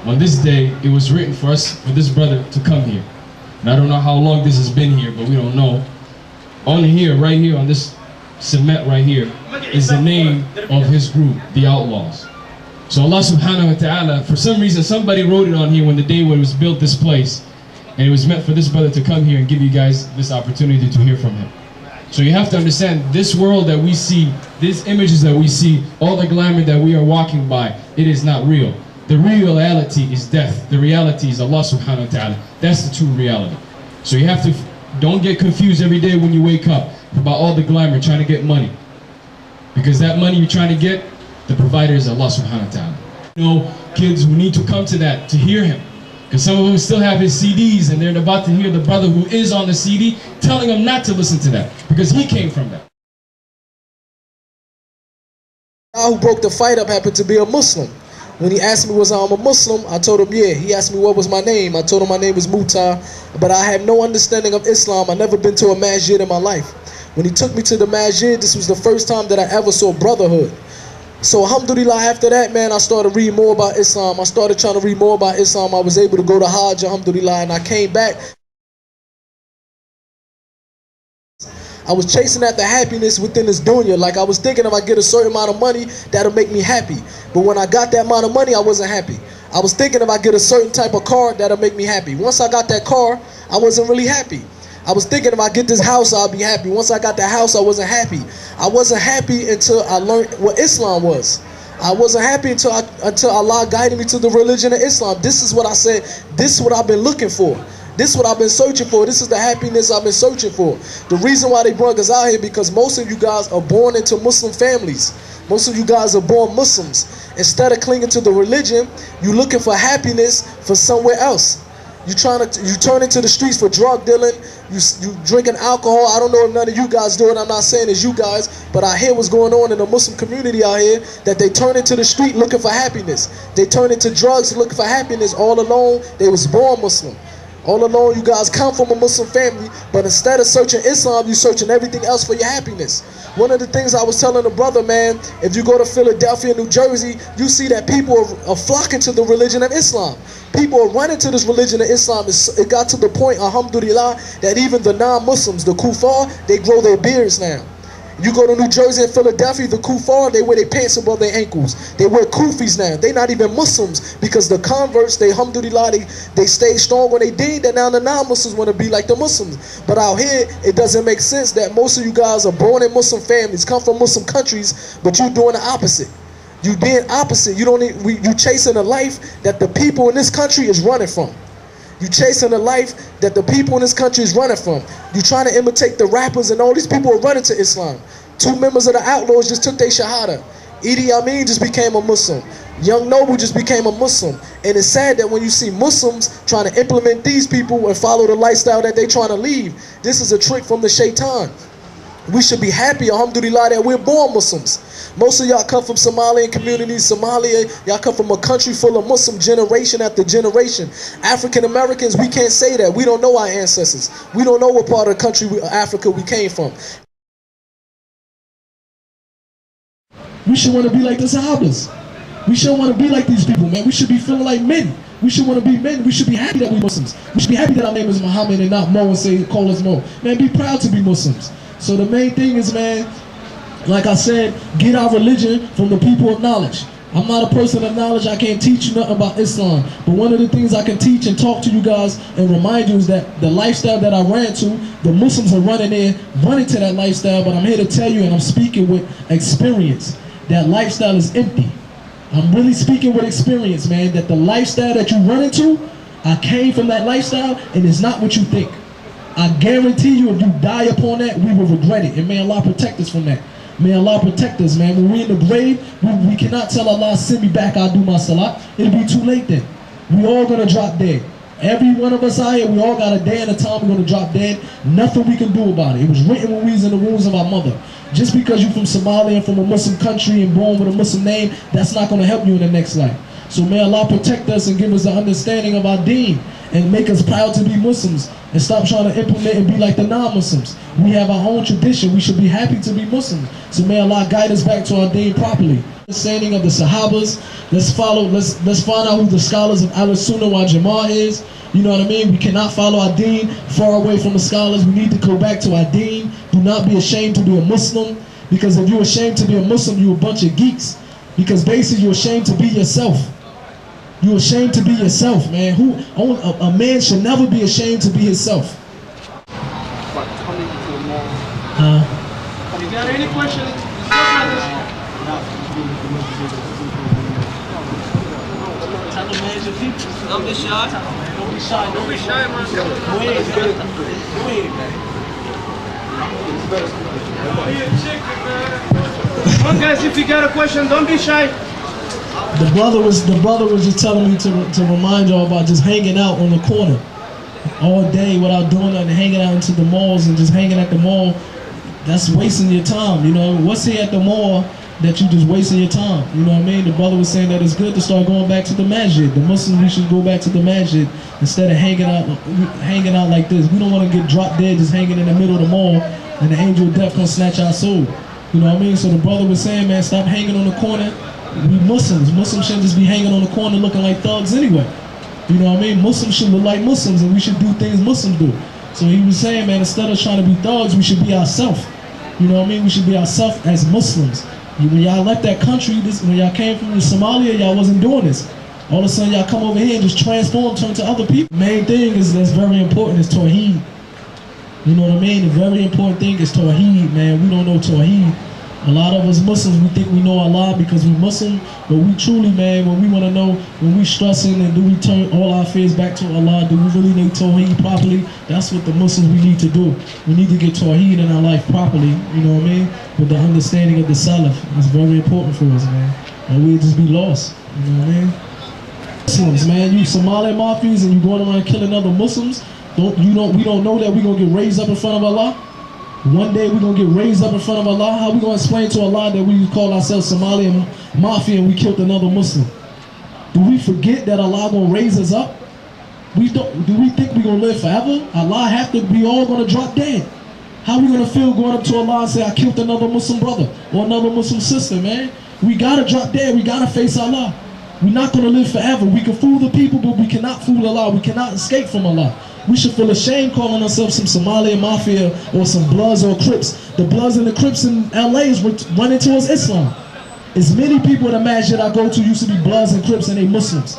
on this day, it was written for us, for this brother to come here. And I don't know how long this has been here, but we don't know. On here, right here, on this cement right here, is the name of his group, the Outlaws. So Allah subhanahu wa ta'ala, for some reason, somebody wrote it on here when the day when it was built, this place. And it was meant for this brother to come here and give you guys this opportunity to hear from him. So you have to understand, this world that we see, these images that we see, all the glamour that we are walking by, it is not real. The reality is death. The reality is Allah subhanahu wa ta'ala. That's the true reality. So you have to, don't get confused every day when you wake up about all the glamour, trying to get money. Because that money you're trying to get, the provider is Allah subhanahu wa ta'ala. You know, kids who need to come to that, to hear him. Because some of them still have his CDs and they're about to hear the brother who is on the CD telling them not to listen to that. Because he came from that. The guy who broke the fight up happened to be a Muslim. When he asked me was I a Muslim, I told him yeah. He asked me what was my name. I told him my name was Mutah, but I have no understanding of Islam. I've never been to a masjid in my life. When he took me to the masjid, this was the first time that I ever saw brotherhood. So alhamdulillah, after that, man, I started reading more about Islam. I started trying to read more about Islam. I was able to go to Hajj, alhamdulillah, and I came back. I was chasing after happiness within this dunya. Like I was thinking if I get a certain amount of money, that'll make me happy. But when I got that amount of money, I wasn't happy. I was thinking if I get a certain type of car, that'll make me happy. Once I got that car, I wasn't really happy. I was thinking if I get this house, I'll be happy. Once I got that house, I wasn't happy. I wasn't happy until I learned what Islam was. I wasn't happy until Allah guided me to the religion of Islam. This is what I said. This is what I've been looking for. This is what I've been searching for. This is the happiness I've been searching for. The reason why they brought us out here, because most of you guys are born into Muslim families. Most of you guys are born Muslims. Instead of clinging to the religion, you're looking for happiness for somewhere else. You turn into the streets for drug dealing. You drinking alcohol. I don't know if none of you guys do it. I'm not saying it's you guys, but I hear what's going on in the Muslim community out here, that they turn into the street looking for happiness. They turn into drugs looking for happiness. All alone, they was born Muslim. All alone, you guys come from a Muslim family, but instead of searching Islam, you're searching everything else for your happiness. One of the things I was telling the brother, man, if you go to Philadelphia, New Jersey, you see that people are flocking to the religion of Islam. People are running to this religion of Islam. It got to the point, alhamdulillah, that even the non-Muslims, the kuffar, they grow their beards now. You go to New Jersey and Philadelphia, the kuffar, they wear their pants above their ankles. They wear kufis now. They're not even Muslims, because the converts, they alhamdulillah, they stay strong when they did, that now the non-Muslims want to be like the Muslims. But out here, it doesn't make sense that most of you guys are born in Muslim families, come from Muslim countries, but you're doing the opposite. You being opposite. You chasing a life that the people in this country is running from. You chasing a life that the people in this country is running from. You trying to imitate the rappers, and all these people are running to Islam. 2 members of the Outlaws just took their shahada. Idi Amin just became a Muslim. Young Noble just became a Muslim. And it's sad that when you see Muslims trying to implement these people and follow the lifestyle that they trying to leave, this is a trick from the shaitan. We should be happy, alhamdulillah, that we're born Muslims. Most of y'all come from Somalian communities. Somalia, y'all come from a country full of Muslim generation after generation. African Americans, we can't say that. We don't know our ancestors. We don't know what part of the country, Africa, we came from. We should want to be like the Sahabas. We should want to be like these people, man. We should be feeling like men. We should want to be men. We should be happy that we're Muslims. We should be happy that our name is Muhammad and not Mo and say, call us Mo. Man, be proud to be Muslims. So the main thing is, man, like I said, get our religion from the people of knowledge. I'm not a person of knowledge. I can't teach you nothing about Islam. But one of the things I can teach and talk to you guys and remind you is that the lifestyle that I ran to, the Muslims are running to that lifestyle. But I'm here to tell you, and I'm speaking with experience, that lifestyle is empty. I'm really speaking with experience, man, that the lifestyle that you run into, I came from that lifestyle, and it's not what you think. I guarantee you, if you die upon that, we will regret it. And may Allah protect us from that. May Allah protect us, man. When we're in the grave, we cannot tell Allah, send me back, I'll do my salat. It'll be too late then. We all gonna drop dead. Every one of us out here, we all got a day and a time we're gonna drop dead. Nothing we can do about it. It was written when we was in the wombs of our mother. Just because you're from Somalia and from a Muslim country and born with a Muslim name, that's not gonna help you in the next life. So may Allah protect us and give us the understanding of our deen. and make us proud to be Muslims and stop trying to implement and be like the non-Muslims. We have our own tradition. We should be happy to be Muslims. So may Allah guide us back to our deen properly. Understanding of the Sahabas. Let's find out who the scholars of Al-Sunnah wal Jama'ah is. You know what I mean? We cannot follow our deen far away from the scholars. We need to go back to our deen. Do not be ashamed to be a Muslim, because if you're ashamed to be a Muslim, you're a bunch of geeks. Because basically you're ashamed to be yourself. You're ashamed to be yourself, man. A man should never be ashamed to be himself. But coming to the mall. If you have any questions, tell the man your people. Don't be shy. Don't be shy. Don't be shy, man. Go ahead, man. Go ahead, man. Come on, guys, if you got a question, don't be shy. The brother was just telling me to remind y'all about just hanging out on the corner all day without doing nothing, hanging out into the malls and just hanging at the mall. That's wasting your time, you know. What's here at the mall that you just wasting your time? You know what I mean? The brother was saying that it's good to start going back to the masjid. The Muslims, we should go back to the masjid instead of hanging out like this. We don't want to get dropped dead just hanging in the middle of the mall and the angel of death gonna snatch our soul. You know what I mean? So the brother was saying, man, stop hanging on the corner. We Muslims shouldn't just be hanging on the corner looking like thugs anyway. You know what I mean? Muslims should look like Muslims, and we should do things Muslims do. So he was saying, man, instead of trying to be thugs, we should be ourselves. You know what I mean? We should be ourselves as Muslims. When y'all left that country, when y'all came from Somalia, y'all wasn't doing this. All of a sudden, y'all come over here and just transform, turn to other people. Main thing that's very important is Tawheed. You know what I mean? The very important thing is Tawheed, man. We don't know Tawheed. A lot of us Muslims, we think we know Allah because we Muslim, but we truly, man, when we want to know, when we stressing and do we turn all our fears back to Allah, do we really know Tawheed properly? That's what the Muslims we need to do. We need to get Tawheed in our life properly, you know what I mean? With the understanding of the Salaf. It's very important for us, man. Or we'll just be lost, you know what I mean? Muslims, man, you Somali mafias and you going around killing other Muslims, we don't know that we're going to get raised up in front of Allah? One day we're going to get raised up in front of Allah. How we going to explain to Allah that we call ourselves Somali Mafia and we killed another Muslim? Do we forget that Allah going to raise us up? Do we think we're going to live forever? Allah have to be all going to drop dead. How we going to feel going up to Allah and say, I killed another Muslim brother or another Muslim sister, man? We got to drop dead. We got to face Allah. We're not going to live forever. We can fool the people, but we cannot fool Allah. We cannot escape from Allah. We should feel ashamed calling ourselves some Somali Mafia or some Bloods or Crips. The Bloods and the Crips in LA is running towards Islam. As many people in the masjid I go to used to be Bloods and Crips and they Muslims.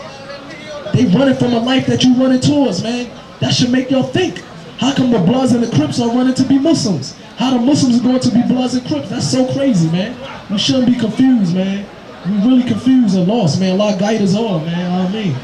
They running from a life that you running towards, man. That should make y'all think. How come the Bloods and the Crips are running to be Muslims? How the Muslims are going to be Bloods and Crips? That's so crazy, man. We shouldn't be confused, man. We really confused and lost, man. Allah guide us all, man. Ameen.